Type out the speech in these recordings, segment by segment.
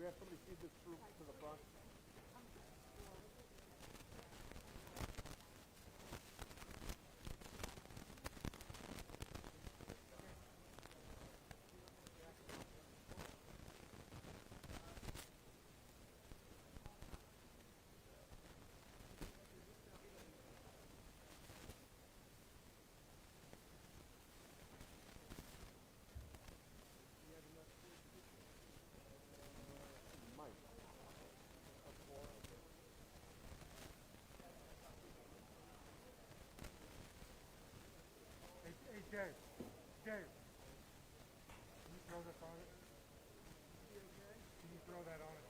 have somebody feed this through to the front? Hey, Dave. Dave. Can you throw this on it? Can you throw that on it?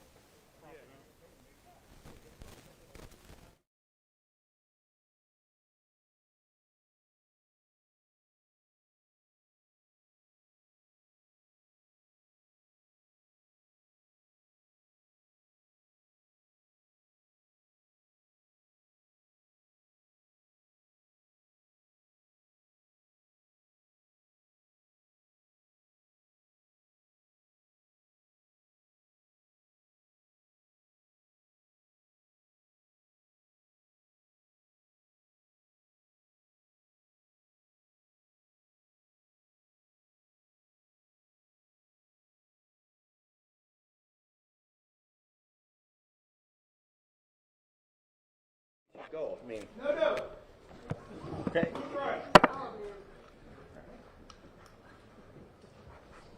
Go. I mean. No. Okay.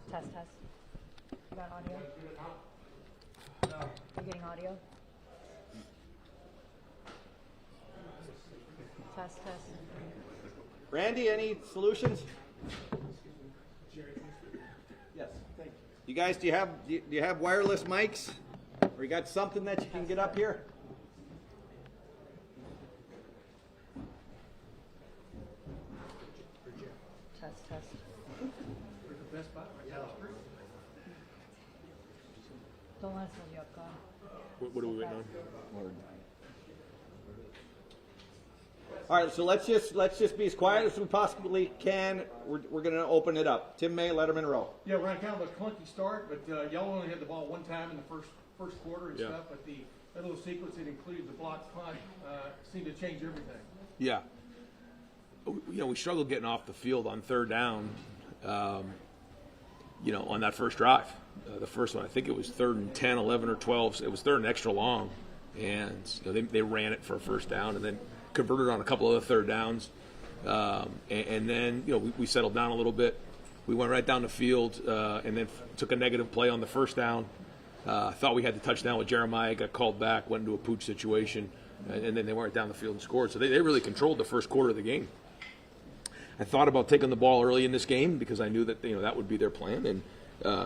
Test. You got audio? You getting audio? Test. Randy, any solutions? Yes. Thank you. You guys, do you have wireless mics, or you got something that you can get up here? Test. Don't let us hold you up, God. What are we waiting on? All right, so let's just be as quiet as we possibly can. We're going to open it up. Tim May, Letterman Row. Yeah, we're on kind of a clunky start, but y'all only had the ball one time in the first quarter and stuff. But that little sequence that included the blocked punt seemed to change everything. Yeah. We struggled getting off the field on third down, on that first drive. The first one, I think it was 3rd and 10, 11, or 12. It was 3rd and extra long. And they ran it for a first down and then converted on a couple of third downs. And then, we settled down a little bit. We went right down the field and then took a negative play on the first down. Thought we had the touchdown with Jeremiah, got called back, went into a pooch situation, and then they went down the field and scored. So they really controlled the first quarter of the game. I thought about taking the ball early in this game because I knew that that would be their plan, and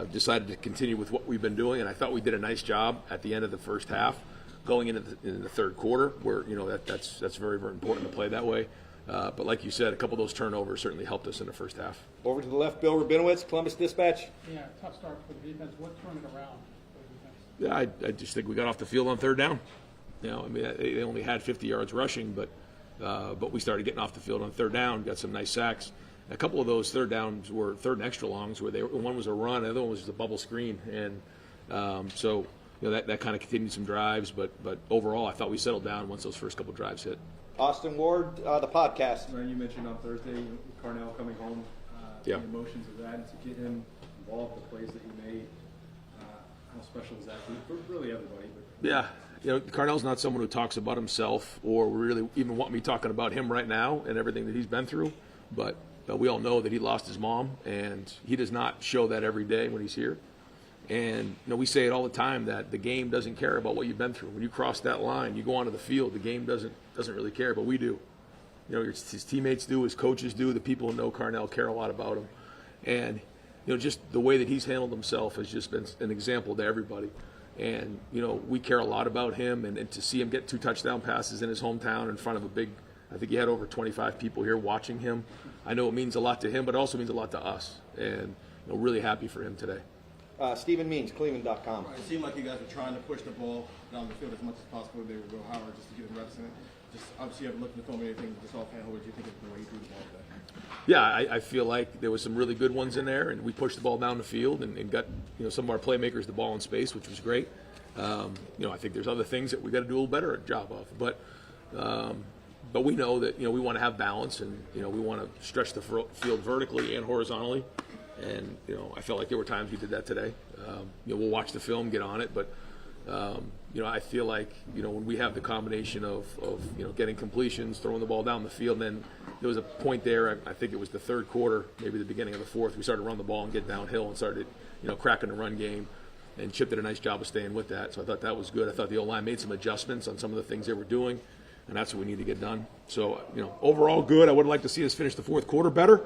decided to continue with what we've been doing. And I thought we did a nice job at the end of the first half, going into the third quarter, where that's very, very important to play that way. But like you said, a couple of those turnovers certainly helped us in the first half. Over to the left, Bill Rabinowitz, Columbus Dispatch. Yeah, tough start for the defense. What turned it around for the defense? Yeah, I just think we got off the field on third down. They only had 50 yards rushing, but we started getting off the field on third down, got some nice sacks. A couple of those third downs were 3rd and extra longs, where one was a run, the other one was just a bubble screen, and that kind of continued some drives. But overall, I thought we settled down once those first couple of drives hit. Austin Ward, the podcast. You mentioned on Thursday, Carell coming home, the emotions of that, and to get him involved, the plays that he made, how special is that for really everybody? But Yeah, Carell's not someone who talks about himself or really even want me talking about him right now and everything that he's been through. But we all know that he lost his mom, and he does not show that every day when he's here. And we say it all the time that the game doesn't care about what you've been through. When you cross that line, you go onto the field, the game doesn't really care, but we do. His teammates do, his coaches do, the people who know Carell care a lot about him. And just the way that he's handled himself has just been an example to everybody. And we care a lot about him, and to see him get 2 touchdown passes in his hometown in front of I think he had over 25 people here watching him. I know it means a lot to him, but it also means a lot to us. And really happy for him today. Stephen Means, Cleveland.com. It seemed like you guys were trying to push the ball down the field as much as possible. They would go Howard just to get him reps in it. Just obviously, you haven't looked at the film or anything. Just offhand, what did you think of the way he threw the ball today? Yeah, I feel like there was some really good ones in there, and we pushed the ball down the field and got some of our playmakers the ball in space, which was great. I think there's other things that we got to do a little better job of, but we know that we want to have balance, and we want to stretch the field vertically and horizontally, and I felt like there were times we did that today. We'll watch the film, get on it, but I feel like when we have the combination of getting completions, throwing the ball down the field, and then there was a point there, I think it was the third quarter, maybe the beginning of the fourth, we started to run the ball and get downhill and started cracking the run game, and Chip did a nice job of staying with that. So I thought that was good. I thought the O-line made some adjustments on some of the things they were doing, and that's what we need to get done. So overall good. I would like to see us finish the fourth quarter better,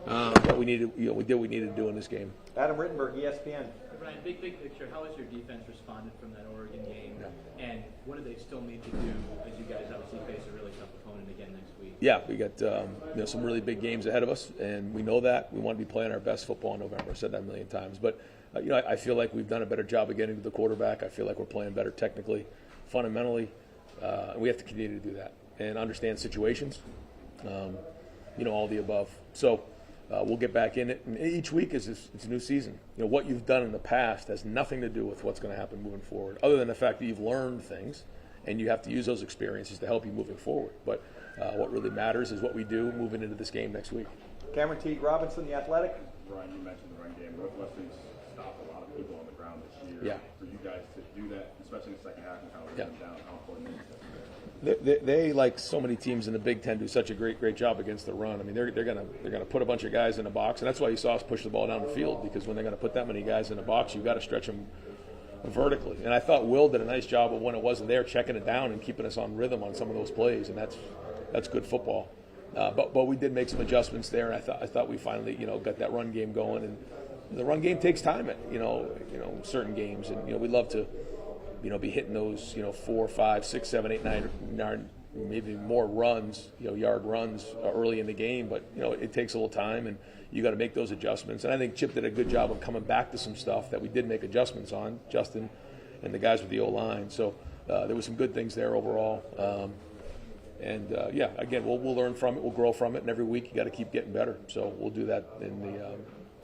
but we did what we needed to do in this game. Adam Rittenberg, ESPN. Brian, big picture, how has your defense responded from that Oregon game, and what do they still need to do as you guys obviously face a really tough opponent again next week? Yeah, we got some really big games ahead of us, and we know that. We want to be playing our best football in November. I've said that a million times. But, I feel like we've done a better job of getting to the quarterback. I feel like we're playing better technically, fundamentally, and we have to continue to do that and understand situations, all the above. So we'll get back in it. And each week it's a new season. What you've done in the past has nothing to do with what's going to happen moving forward, other than the fact that you've learned things, and you have to use those experiences to help you moving forward. But what really matters is what we do moving into this game next week. Cameron Teague Robinson, The Athletic. Brian, you mentioned the run game. Northwestern's stopped a lot of people on the ground this year. Yeah. For you guys to do that, especially in the second half, and kind of bring them down, how important is that? They like so many teams in the Big Ten do such a great job against the run. I mean, they're gonna put a bunch of guys in the box, and that's why you saw us push the ball down the field, because when they're gonna put that many guys in the box, you've got to stretch them vertically. And I thought Will did a nice job of, when it wasn't there, checking it down and keeping us on rhythm on some of those plays, and that's good football. But we did make some adjustments there, and I thought we finally got that run game going. And the run game takes time at certain games, and we love to be hitting those 4, 5, 6, 7, 8, 9, maybe more runs, yard runs early in the game. But it takes a little time, and you got to make those adjustments. And I think Chip did a good job of coming back to some stuff that we did make adjustments on, Justin and the guys with the O-line. So there was some good things there overall. Again, we'll learn from it, we'll grow from it, and every week you got to keep getting better. So we'll do that in the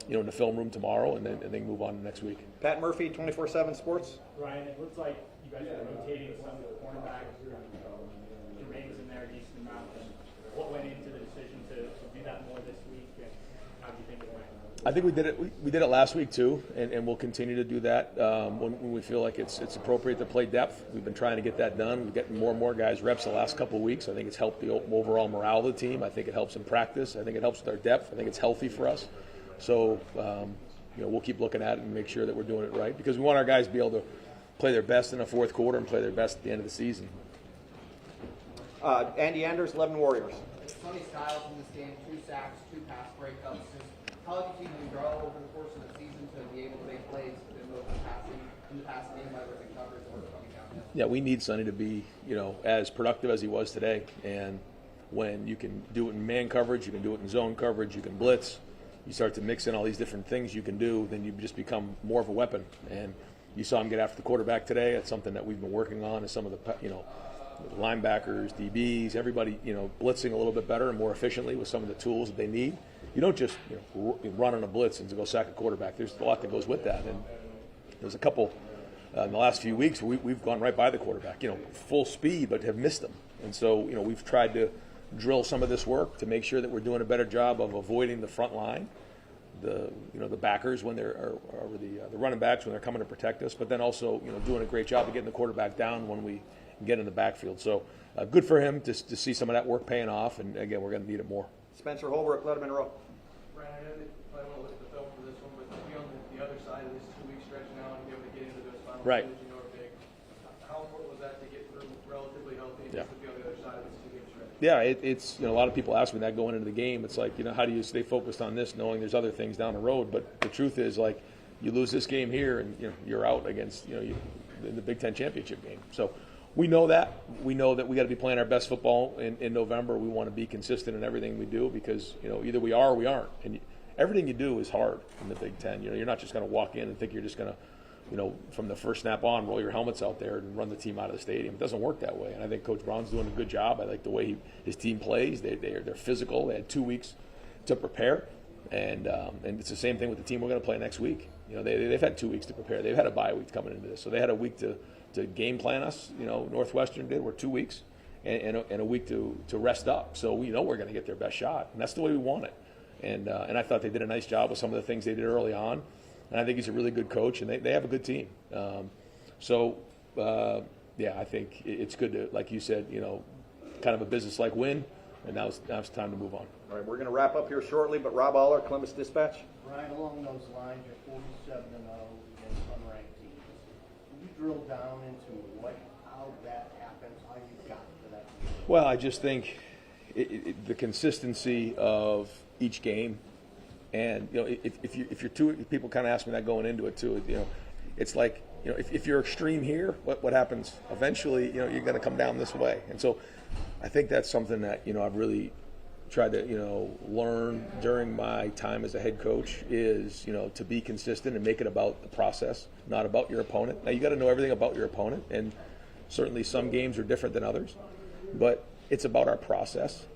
in the film room tomorrow, and then move on to next week. Pat Murphy, 24/7 Sports. Ryan, it looks like you guys are rotating some of the cornerbacks. Jermaine's in there a decent amount. And what went into the decision to do that more this week, and how do you think it went? I think we did it. We did it last week too, and we'll continue to do that when we feel like it's appropriate to play depth. We've been trying to get that done. We've gotten more and more guys reps the last couple of weeks. I think it's helped the overall morale of the team. I think it helps in practice. I think it helps with our depth. I think it's healthy for us. So we'll keep looking at it and make sure that we're doing it right, because we want our guys to be able to play their best in the fourth quarter and play their best at the end of the season. Andy Anders, 11 Warriors. Sonny Styles in this game, 2 sacks, 2 pass breakups. How have you seen him grow over the course of the season to be able to make plays in both the passing game, whether it's in coverage or coming down? Yeah, we need Sonny to be as productive as he was today. And when you can do it in man coverage, you can do it in zone coverage, you can blitz. You start to mix in all these different things you can do, then you just become more of a weapon. And you saw him get after the quarterback today. That's something that we've been working on. Is some of the linebackers, DBs, everybody blitzing a little bit better and more efficiently with some of the tools that they need. You don't just run on a blitz and go sack a quarterback. There's a lot that goes with that. And there's a couple in the last few weeks where we've gone right by the quarterback, full speed, but have missed them. And so we've tried to drill some of this work to make sure that we're doing a better job of avoiding the front line, the backers when they're or the running backs when they're coming to protect us, but then also doing a great job of getting the quarterback down when we get in the backfield. So good for him to see some of that work paying off, and again, we're going to need it more. Spencer Holbrook, Letterman Row. Brian, I know that you probably want to look at the film for this one, but to be on the other side of this 2-week stretch now and be able to get into those final Right. games are big. How important was that to get through relatively healthy and Yeah. just to be on the other side of this 2-game stretch? Yeah, it's a lot of people ask me that going into the game. It's like how do you stay focused on this, knowing there's other things down the road? But the truth is, like, you lose this game here, and you're out against in the Big Ten championship game. So we know that. We know that we got to be playing our best football in November. We want to be consistent in everything we do, because either we are or we aren't. And everything you do is hard in the Big Ten. You're not just going to walk in and think you're just going to from the first snap on, roll your helmets out there and run the team out of the stadium. It doesn't work that way. And I think Coach Brown's doing a good job. I like the way his team plays. They're physical. They had 2 weeks to prepare. And it's the same thing with the team we're going to play next week. They've had 2 weeks to prepare. They've had a bye week coming into this. So they had a week to game plan us. Northwestern did. We're 2 weeks and a week to rest up. So we know we're going to get their best shot. And that's the way we want it. And I thought they did a nice job with some of the things they did early on. And I think he's a really good coach, and they have a good team. I think it's good to, like you said, kind of a business-like win, and now it's time to move on. All right, we're going to wrap up here shortly, but Rob Aller, Columbus Dispatch. Right along those lines, you're 47-0 against unranked teams. Can you drill down into how that happens, how you got to that? Well, I just think the consistency of each game. And if you're too, people kind of ask me that going into it too. It's like if you're extreme here, what happens? Eventually, you're going to come down this way. And so, I think that's something that I've really tried to learn during my time as a head coach is to be consistent and make it about the process, not about your opponent. Now you got to know everything about your opponent, and certainly some games are different than others, but it's about our process.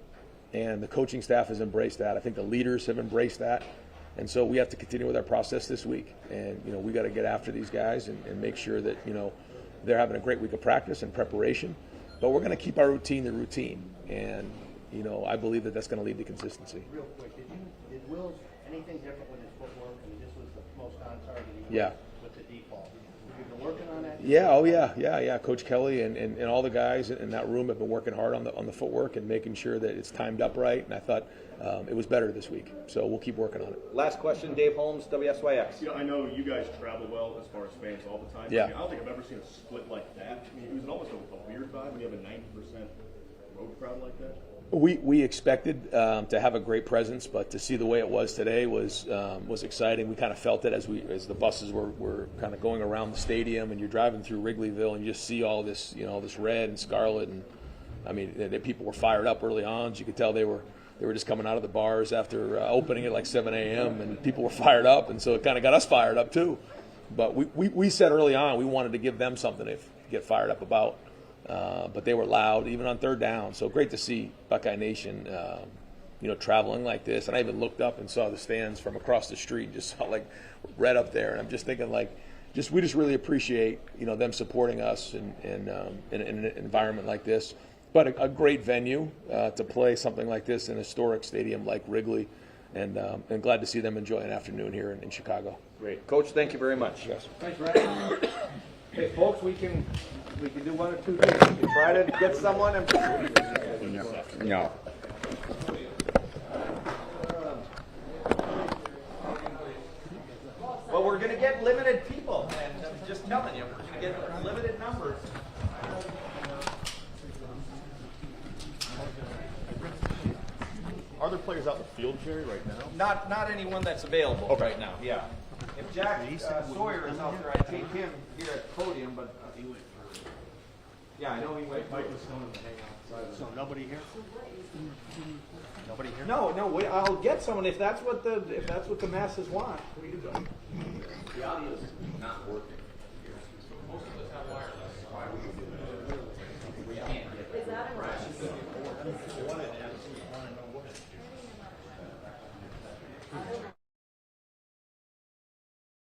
And the coaching staff has embraced that. I think the leaders have embraced that. And so we have to continue with our process this week. And, we got to get after these guys and make sure that, they're having a great week of practice and preparation. But we're going to keep our routine the routine. And, I believe that that's going to lead to consistency. Real quick, did Wills anything different with his footwork? I mean, this was the most on target with the default. You've been working on that? Yeah. Coach Kelly and all the guys in that room have been working hard on the footwork and making sure that it's timed up right. And I thought it was better this week. So we'll keep working on it. Last question, Dave Holmes, WSYX. I know you guys travel well as far as fans all the time. Yeah. I don't think I've ever seen a split like that. It was almost a weird vibe when you have a 90% road crowd like that. We expected to have a great presence, but to see the way it was today was exciting. We kind of felt it as the buses were kind of going around the stadium, and you're driving through Wrigleyville, and you just see all this this red and scarlet, and I mean the people were fired up early on. So you could tell they were just coming out of the bars after opening at like 7 a.m. and people were fired up, and so it kind of got us fired up too. But we said early on we wanted to give them something to get fired up about. But they were loud, even on third down. So great to see Buckeye Nation, traveling like this. And I even looked up and saw the stands from across the street, just saw like red up there. And I'm just thinking we just really appreciate, them supporting us in an environment like this. But a great venue to play something like this in a historic stadium like Wrigley. And glad to see them enjoy an afternoon here in Chicago. Great. Coach, thank you very much. Yes. Thanks, Ryan. Hey, folks, we can do one or two things. We can try to get someone and no. Well, we're going to get limited people, and I'm just telling you, we're going to get limited numbers. Are there players out in the field, Jerry, right now? Not anyone that's available right now. Yeah. If Jack Sawyer is out there, I'd take him here at the podium, but he went for. Yeah, I know he went. Mike was going to hang outside. So nobody here? Nobody here? No. I'll get someone if that's what the masses want. The audio is not working.